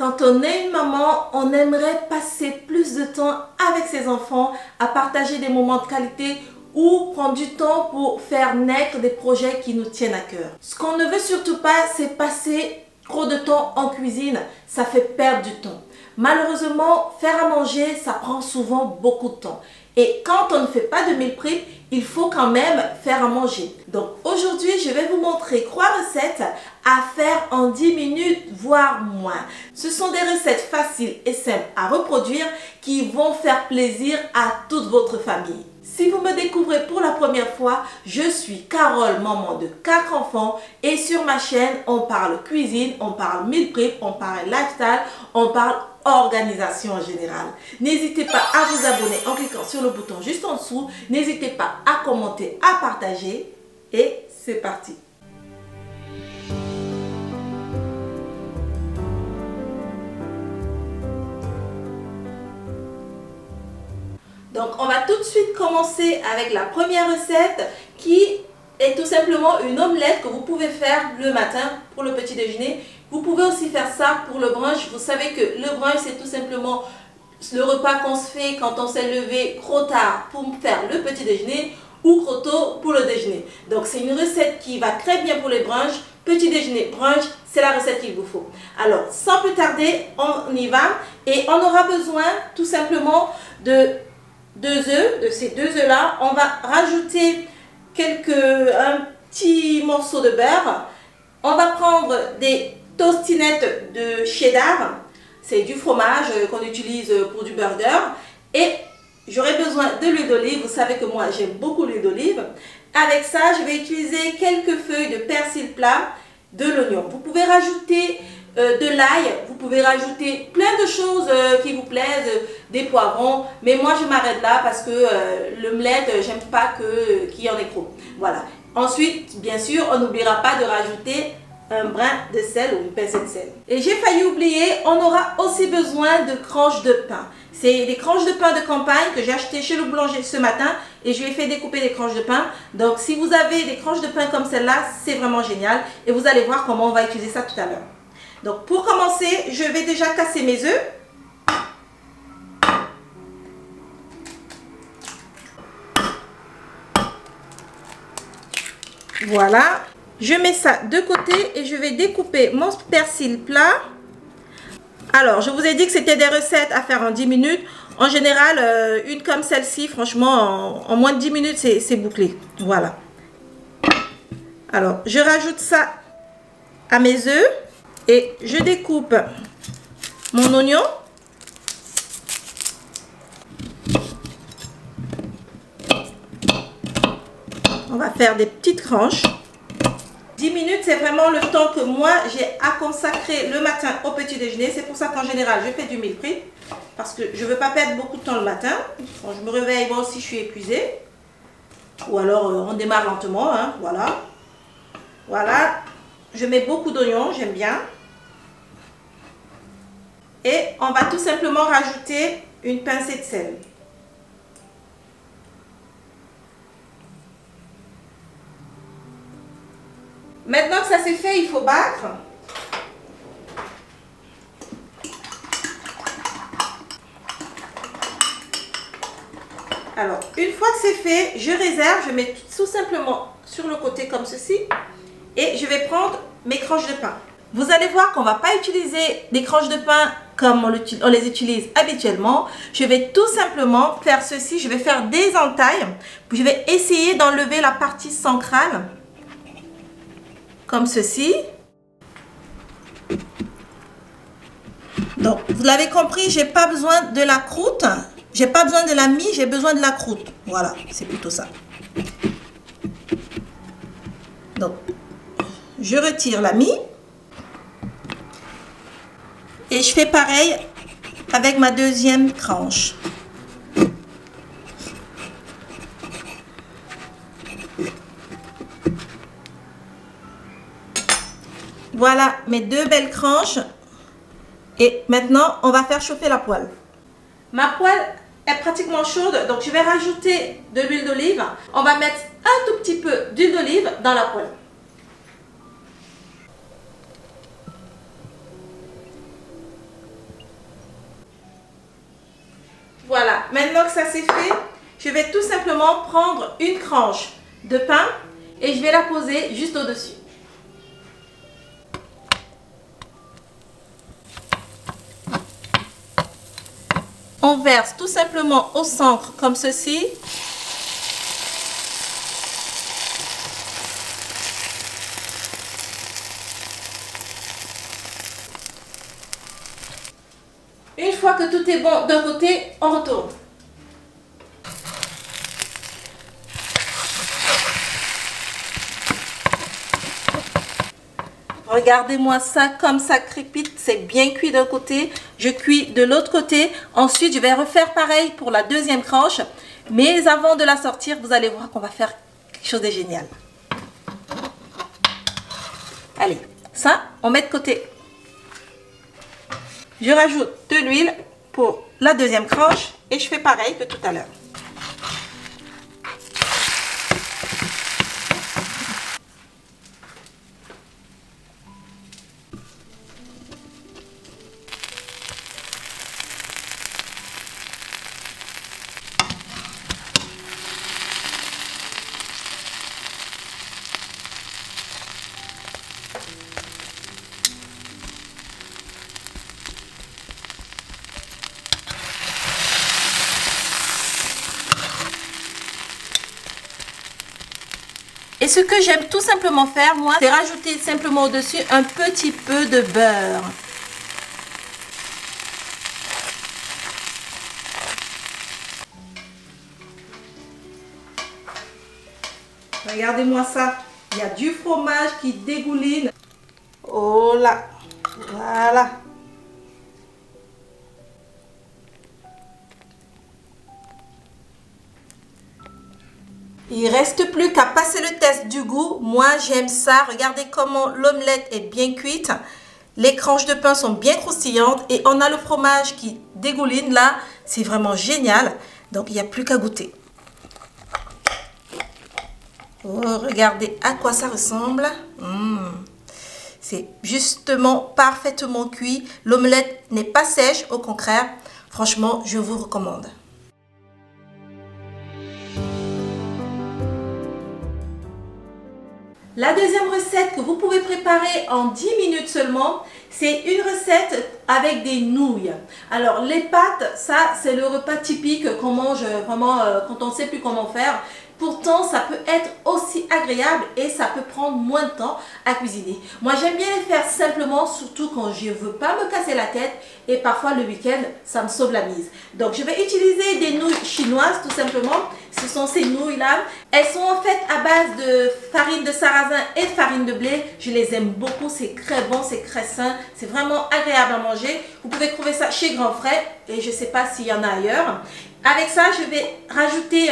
Quand on est une maman, on aimerait passer plus de temps avec ses enfants, à partager des moments de qualité ou prendre du temps pour faire naître des projets qui nous tiennent à cœur. Ce qu'on ne veut surtout pas, c'est passer trop de temps en cuisine. Ça fait perdre du temps. Malheureusement, faire à manger, ça prend souvent beaucoup de temps. Et quand on ne fait pas de meal prep, il faut quand même faire à manger. Donc aujourd'hui, je vais vous montrer 3 recettes à faire en 10 minutes, voire moins. Ce sont des recettes faciles et simples à reproduire qui vont faire plaisir à toute votre famille. Si vous me découvrez pour la première fois, je suis Carole, maman de 4 enfants, et sur ma chaîne, on parle cuisine, on parle meal prep, on parle lifestyle, on parle organisation en général. N'hésitez pas à vous abonner en cliquant sur le bouton juste en dessous. N'hésitez pas à commenter, à partager, et c'est parti. Donc on va tout de suite commencer avec la première recette qui est tout simplement une omelette que vous pouvez faire le matin pour le petit déjeuner. Vous pouvez aussi faire ça pour le brunch. Vous savez que le brunch, c'est tout simplement le repas qu'on se fait quand on s'est levé trop tard pour faire le petit déjeuner ou trop tôt pour le déjeuner. Donc c'est une recette qui va très bien pour les brunchs. Petit déjeuner, brunch, c'est la recette qu'il vous faut. Alors sans plus tarder, on y va. Et on aura besoin tout simplement de 2 œufs, de ces 2 œufs là. On va rajouter un petit morceau de beurre. On va prendre des tostinettes de cheddar, c'est du fromage qu'on utilise pour du burger, et j'aurai besoin de l'huile d'olive. Vous savez que moi j'aime beaucoup l'huile d'olive. Avec ça, je vais utiliser quelques feuilles de persil plat, de l'oignon. Vous pouvez rajouter de l'ail, vous pouvez rajouter plein de choses qui vous plaisent, des poivrons, mais moi je m'arrête là parce que l'omelette, j'aime pas qu'il y en ait trop. Voilà. Ensuite, bien sûr, on n'oubliera pas de rajouter un brin de sel ou une pincée de sel. Et j'ai failli oublier, on aura aussi besoin de tranches de pain. C'est des tranches de pain de campagne que j'ai acheté chez le boulanger ce matin et je lui ai fait découper des tranches de pain. Donc si vous avez des tranches de pain comme celle-là, c'est vraiment génial et vous allez voir comment on va utiliser ça tout à l'heure. Donc pour commencer, je vais déjà casser mes œufs. Voilà. Je mets ça de côté et je vais découper mon persil plat. Alors, je vous ai dit que c'était des recettes à faire en 10 minutes. En général, une comme celle-ci, franchement, en moins de 10 minutes, c'est bouclé. Voilà. Alors, je rajoute ça à mes œufs et je découpe mon oignon. On va faire des petites tranches. 10 minutes, c'est vraiment le temps que moi j'ai à consacrer le matin au petit déjeuner. C'est pour ça qu'en général, je fais du meal prep. Parce que je ne veux pas perdre beaucoup de temps le matin. Quand je me réveille, moi aussi, je suis épuisée. Ou alors, on démarre lentement. Hein, voilà. Voilà. Je mets beaucoup d'oignons, j'aime bien. Et on va tout simplement rajouter une pincée de sel. Maintenant que ça c'est fait, il faut battre. Alors, une fois que c'est fait, je réserve, je mets tout simplement sur le côté comme ceci. Et je vais prendre mes tranches de pain. Vous allez voir qu'on ne va pas utiliser des tranches de pain comme on les utilise habituellement. Je vais tout simplement faire ceci. Je vais faire des entailles. Je vais essayer d'enlever la partie centrale. Comme ceci. Donc, vous l'avez compris, j'ai pas besoin de la croûte. J'ai pas besoin de la mie, j'ai besoin de la croûte. Voilà, c'est plutôt ça. Donc, je retire la mie. Et je fais pareil avec ma deuxième tranche. Voilà mes 2 belles tranches. Et maintenant, on va faire chauffer la poêle. Ma poêle est pratiquement chaude, donc je vais rajouter de l'huile d'olive. On va mettre un tout petit peu d'huile d'olive dans la poêle. Voilà, maintenant que ça c'est fait, je vais tout simplement prendre une tranche de pain et je vais la poser juste au-dessus. On verse tout simplement au centre comme ceci. Une fois que tout est bon d'un côté, on retourne. Regardez-moi ça, comme ça crépite, c'est bien cuit d'un côté. Je cuis de l'autre côté. Ensuite, je vais refaire pareil pour la deuxième tranche. Mais avant de la sortir, vous allez voir qu'on va faire quelque chose de génial. Allez, ça, on met de côté. Je rajoute de l'huile pour la deuxième tranche et je fais pareil que tout à l'heure. Et ce que j'aime tout simplement faire, moi, c'est rajouter simplement au-dessus un petit peu de beurre. Regardez-moi ça. Il y a du fromage qui dégouline. Oh là, voilà. Il ne reste plus qu'à passer le test du goût. Moi, j'aime ça. Regardez comment l'omelette est bien cuite. Les tranches de pain sont bien croustillantes. Et on a le fromage qui dégouline là. C'est vraiment génial. Donc, il n'y a plus qu'à goûter. Oh, regardez à quoi ça ressemble. C'est justement parfaitement cuit. L'omelette n'est pas sèche. Au contraire, franchement, je vous recommande. La deuxième recette que vous pouvez préparer en 10 minutes seulement, c'est une recette avec des nouilles. Alors les pâtes, ça c'est le repas typique qu'on mange vraiment quand on ne sait plus comment faire. Pourtant, ça peut être aussi agréable et ça peut prendre moins de temps à cuisiner. Moi, j'aime bien les faire simplement, surtout quand je ne veux pas me casser la tête. Et parfois, le week-end, ça me sauve la mise. Donc, je vais utiliser des nouilles chinoises, tout simplement. Ce sont ces nouilles-là. Elles sont en fait à base de farine de sarrasin et de farine de blé. Je les aime beaucoup. C'est très bon, c'est très sain. C'est vraiment agréable à manger. Vous pouvez trouver ça chez Grand Frais. Et je ne sais pas s'il y en a ailleurs. Avec ça, je vais rajouter...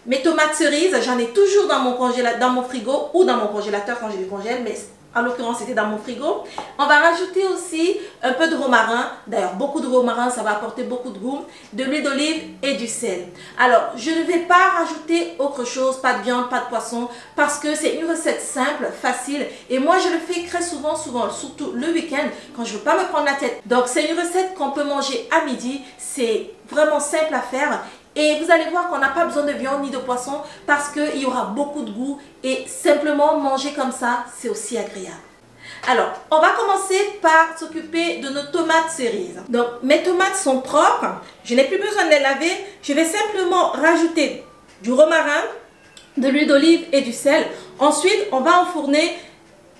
mes tomates cerises, j'en ai toujours dans mon frigo ou dans mon congélateur quand je les congèle, mais en l'occurrence c'était dans mon frigo. On va rajouter aussi un peu de romarin, d'ailleurs beaucoup de romarin, ça va apporter beaucoup de goût, de l'huile d'olive et du sel. Alors je ne vais pas rajouter autre chose, pas de viande, pas de poisson, parce que c'est une recette simple, facile, et moi je le fais très souvent, surtout le week-end, quand je ne veux pas me prendre la tête. Donc c'est une recette qu'on peut manger à midi, c'est vraiment simple à faire. Et vous allez voir qu'on n'a pas besoin de viande ni de poisson parce qu'il y aura beaucoup de goût et simplement manger comme ça, c'est aussi agréable. Alors, on va commencer par s'occuper de nos tomates cerises. Donc, mes tomates sont propres, je n'ai plus besoin de les laver. Je vais simplement rajouter du romarin, de l'huile d'olive et du sel. Ensuite, on va enfourner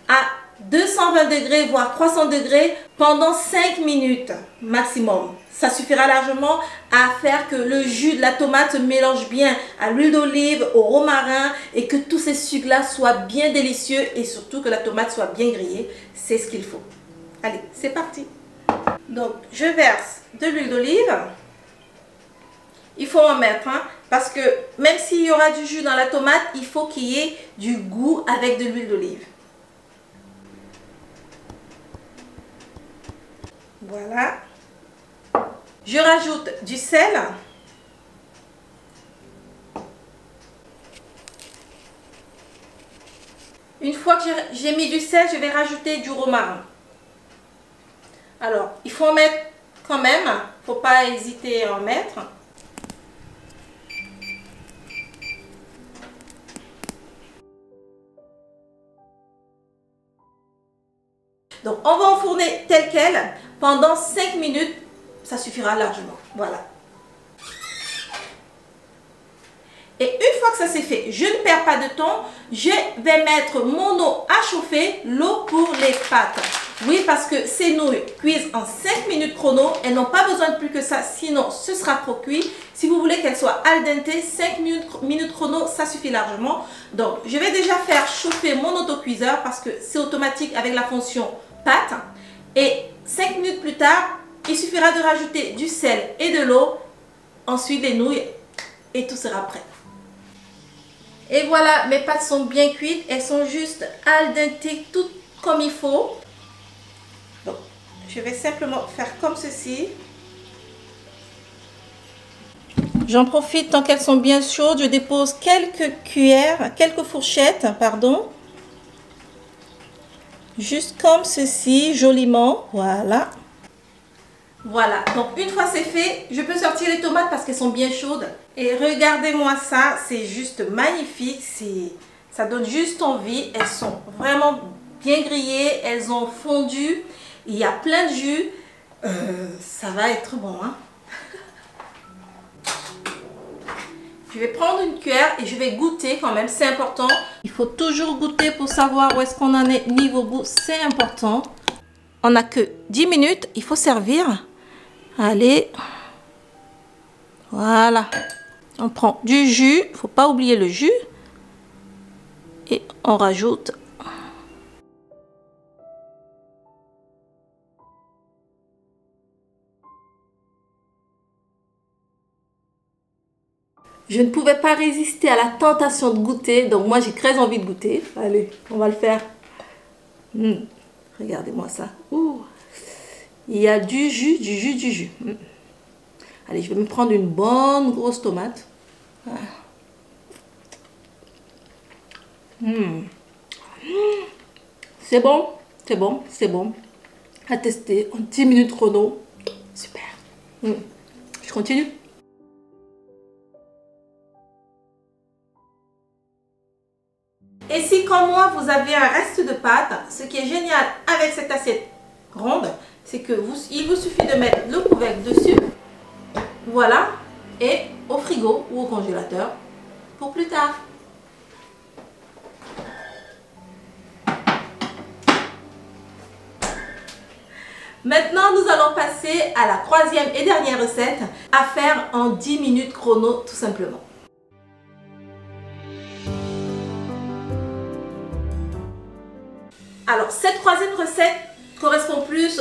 à 220 degrés voire 300 degrés pendant 5 minutes maximum. Ça suffira largement à faire que le jus de la tomate se mélange bien à l'huile d'olive, au romarin et que tous ces sucs-là soient bien délicieux et surtout que la tomate soit bien grillée. C'est ce qu'il faut. Allez, c'est parti. Donc, je verse de l'huile d'olive. Il faut en mettre, hein, parce que même s'il y aura du jus dans la tomate, il faut qu'il y ait du goût avec de l'huile d'olive. Voilà. Je rajoute du sel. Une fois que j'ai mis du sel, je vais rajouter du romarin. Alors, il faut en mettre quand même. Il ne faut pas hésiter à en mettre. Donc on va enfourner tel quel pendant 5 minutes. Ça suffira largement. Voilà. Et une fois que ça c'est fait, je ne perds pas de temps. Je vais mettre mon eau à chauffer, l'eau pour les pâtes. Oui, parce que ces nouilles cuisent en 5 minutes chrono. Elles n'ont pas besoin de plus que ça, sinon ce sera trop cuit. Si vous voulez qu'elles soient al dente, 5 minutes chrono, ça suffit largement. Donc, je vais déjà faire chauffer mon autocuiseur parce que c'est automatique avec la fonction pâte. Et 5 minutes plus tard, il suffira de rajouter du sel et de l'eau. Ensuite, les nouilles et tout sera prêt. Et voilà, mes pâtes sont bien cuites. Elles sont juste al dente, toutes comme il faut. Donc, je vais simplement faire comme ceci. J'en profite tant qu'elles sont bien chaudes. Je dépose quelques cuillères, quelques fourchettes, pardon. Juste comme ceci, joliment. Voilà. Voilà, donc une fois c'est fait, je peux sortir les tomates parce qu'elles sont bien chaudes. Et regardez-moi ça, c'est juste magnifique, ça donne juste envie. Elles sont vraiment bien grillées, elles ont fondu, il y a plein de jus. Ça va être bon, hein. Je vais prendre une cuillère et je vais goûter quand même, c'est important. Il faut toujours goûter pour savoir où est-ce qu'on en est niveau goût, c'est important. On n'a que 10 minutes, il faut servir. Allez, voilà, on prend du jus, il ne faut pas oublier le jus, et on rajoute je ne pouvais pas résister à la tentation de goûter, donc moi j'ai très envie de goûter. Allez, on va le faire. Regardez-moi ça. Ouh. Il y a du jus, du jus, du jus. Allez, je vais me prendre une bonne grosse tomate. C'est bon, c'est bon, c'est bon. À tester en 10 minutes chrono. Super. Je continue. Et si comme moi, vous avez un reste de pâte, ce qui est génial avec cette assiette ronde, c'est que il vous suffit de mettre le couvercle dessus, voilà, et au frigo ou au congélateur pour plus tard. Maintenant, nous allons passer à la troisième et dernière recette à faire en 10 minutes chrono tout simplement. Alors, cette troisième recette correspond plus,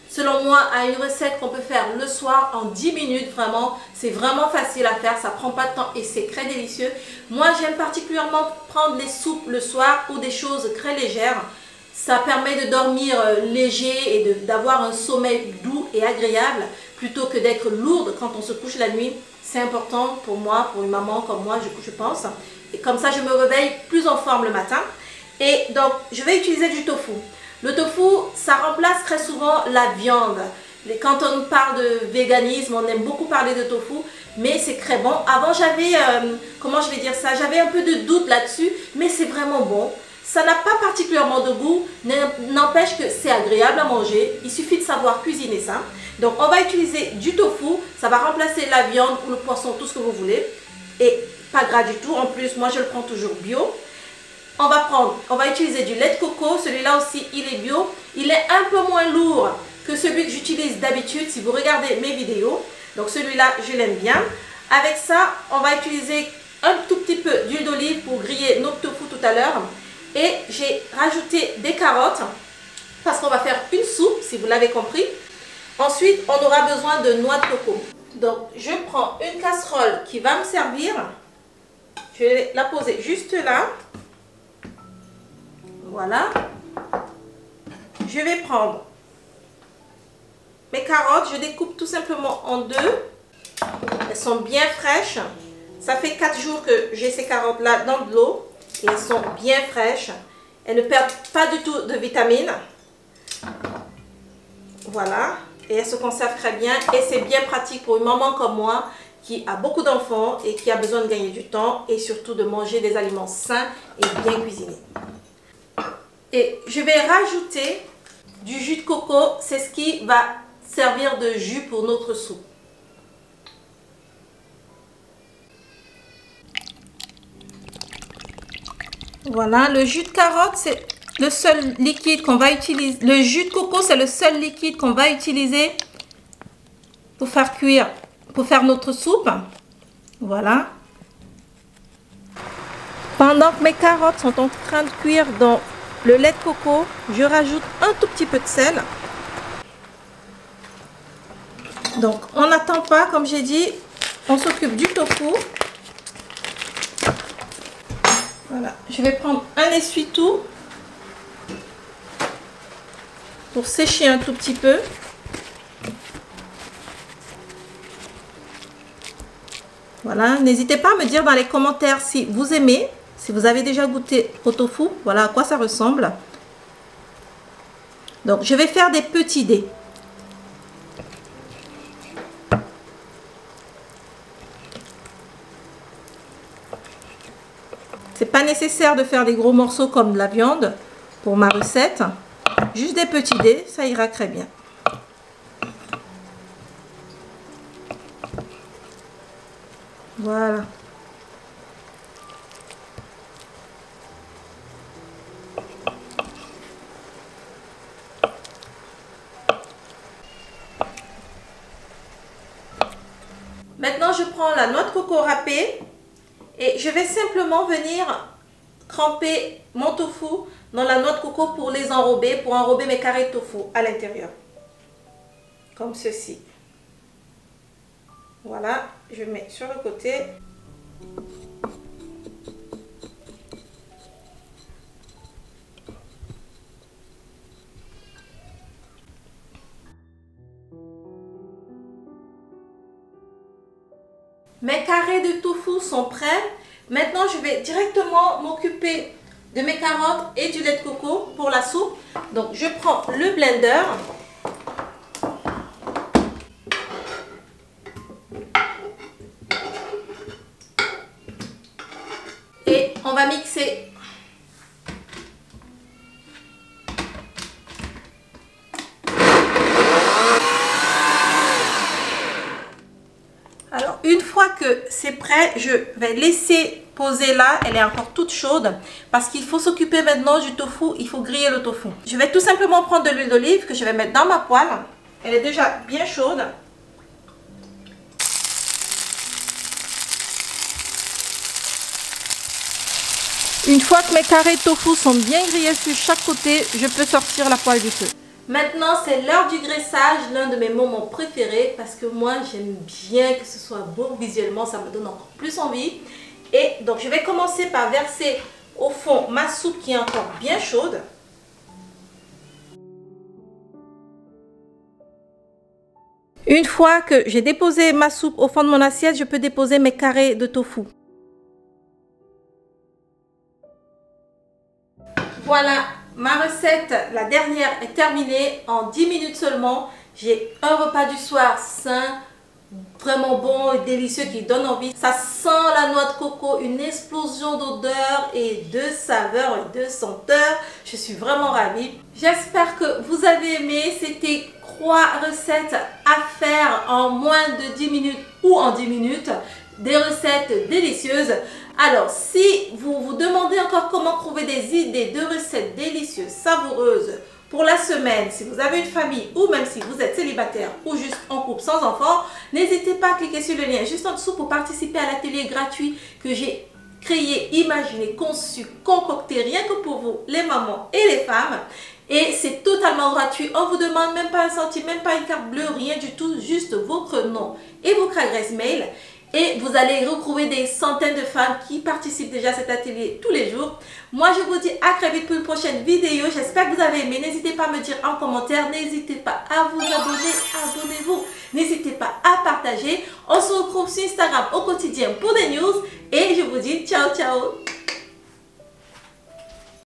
selon moi, à une recette qu'on peut faire le soir en 10 minutes. Vraiment, c'est vraiment facile à faire, ça prend pas de temps et c'est très délicieux. Moi, j'aime particulièrement prendre les soupes le soir ou des choses très légères. Ça permet de dormir léger et d'avoir un sommeil doux et agréable plutôt que d'être lourde quand on se couche la nuit. C'est important pour moi, pour une maman comme moi, je pense. Et comme ça, je me réveille plus en forme le matin. Et donc, je vais utiliser du tofu. Le tofu, ça remplace très souvent la viande. Quand on parle de véganisme, on aime beaucoup parler de tofu, mais c'est très bon. Avant, j'avais, comment je vais dire ça, j'avais un peu de doute là-dessus, mais c'est vraiment bon. Ça n'a pas particulièrement de goût, n'empêche que c'est agréable à manger. Il suffit de savoir cuisiner ça. Donc, on va utiliser du tofu. Ça va remplacer la viande ou le poisson, tout ce que vous voulez. Et pas gras du tout. En plus, moi, je le prends toujours bio. On va utiliser du lait de coco. Celui-là aussi, il est bio. Il est un peu moins lourd que celui que j'utilise d'habitude si vous regardez mes vidéos. Donc, celui-là, je l'aime bien. Avec ça, on va utiliser un tout petit peu d'huile d'olive pour griller notre tofu tout à l'heure. Et j'ai rajouté des carottes parce qu'on va faire une soupe, si vous l'avez compris. Ensuite, on aura besoin de noix de coco. Donc, je prends une casserole qui va me servir. Je vais la poser juste là. Voilà. Je vais prendre mes carottes. Je découpe tout simplement en deux. Elles sont bien fraîches. Ça fait 4 jours que j'ai ces carottes-là dans de l'eau. Et elles sont bien fraîches. Elles ne perdent pas du tout de vitamines. Voilà. Et elles se conservent très bien. Et c'est bien pratique pour une maman comme moi qui a beaucoup d'enfants et qui a besoin de gagner du temps et surtout de manger des aliments sains et bien cuisinés. Et je vais rajouter du jus de coco. C'est ce qui va servir de jus pour notre soupe. Voilà, le jus de carotte, c'est le seul liquide qu'on va utiliser. Le jus de coco, c'est le seul liquide qu'on va utiliser pour faire cuire, pour faire notre soupe. Voilà. Pendant que mes carottes sont en train de cuire dans le lait de coco, je rajoute un tout petit peu de sel. Donc, on n'attend pas, comme j'ai dit, on s'occupe du tofu. Voilà, je vais prendre un essuie-tout pour sécher un tout petit peu. Voilà, n'hésitez pas à me dire dans les commentaires si vous aimez, si vous avez déjà goûté au tofu, voilà à quoi ça ressemble. Donc, je vais faire des petits dés. C'est pas nécessaire de faire des gros morceaux comme de la viande pour ma recette. Juste des petits dés, ça ira très bien. Voilà. Maintenant, je prends la noix de coco râpée et je vais simplement venir tremper mon tofu dans la noix de coco pour les enrober, pour enrober mes carrés de tofu à l'intérieur. Comme ceci. Voilà, je mets sur le côté. Mes carrés de tofu sont prêts. Maintenant, je vais directement m'occuper de mes carottes et du lait de coco pour la soupe. Donc, je prends le blender. Et on va mixer. Alors, une fois que c'est prêt, je vais laisser poser là. Elle est encore toute chaude parce qu'il faut s'occuper maintenant du tofu. Il faut griller le tofu. Je vais tout simplement prendre de l'huile d'olive que je vais mettre dans ma poêle. Elle est déjà bien chaude. Une fois que mes carrés de tofu sont bien grillés sur chaque côté, je peux sortir la poêle du feu. Maintenant, c'est l'heure du graissage, l'un de mes moments préférés parce que moi, j'aime bien que ce soit beau visuellement, ça me donne encore plus envie. Et donc, je vais commencer par verser au fond ma soupe qui est encore bien chaude. Une fois que j'ai déposé ma soupe au fond de mon assiette, je peux déposer mes carrés de tofu. Voilà, ma recette, la dernière, est terminée en 10 minutes seulement. J'ai un repas du soir sain, vraiment bon et délicieux qui donne envie. Ça sent la noix de coco, une explosion d'odeur et de saveur et de senteur. Je suis vraiment ravie. J'espère que vous avez aimé. C'était 3 recettes à faire en moins de 10 minutes ou en 10 minutes. Des recettes délicieuses. Alors, si vous vous demandez encore comment trouver des idées de recettes délicieuses, savoureuses pour la semaine, si vous avez une famille ou même si vous êtes célibataire ou juste en couple sans enfants, n'hésitez pas à cliquer sur le lien juste en dessous pour participer à l'atelier gratuit que j'ai créé, imaginé, conçu, concocté rien que pour vous, les mamans et les femmes. Et c'est totalement gratuit, on vous demande même pas un centime, même pas une carte bleue, rien du tout, juste votre nom et votre adresse mail. Et vous allez retrouver des centaines de femmes qui participent déjà à cet atelier tous les jours. Moi, je vous dis à très vite pour une prochaine vidéo. J'espère que vous avez aimé. N'hésitez pas à me dire en commentaire. N'hésitez pas à vous abonner. Abonnez-vous. N'hésitez pas à partager. On se retrouve sur Instagram au quotidien pour des news. Et je vous dis ciao, ciao.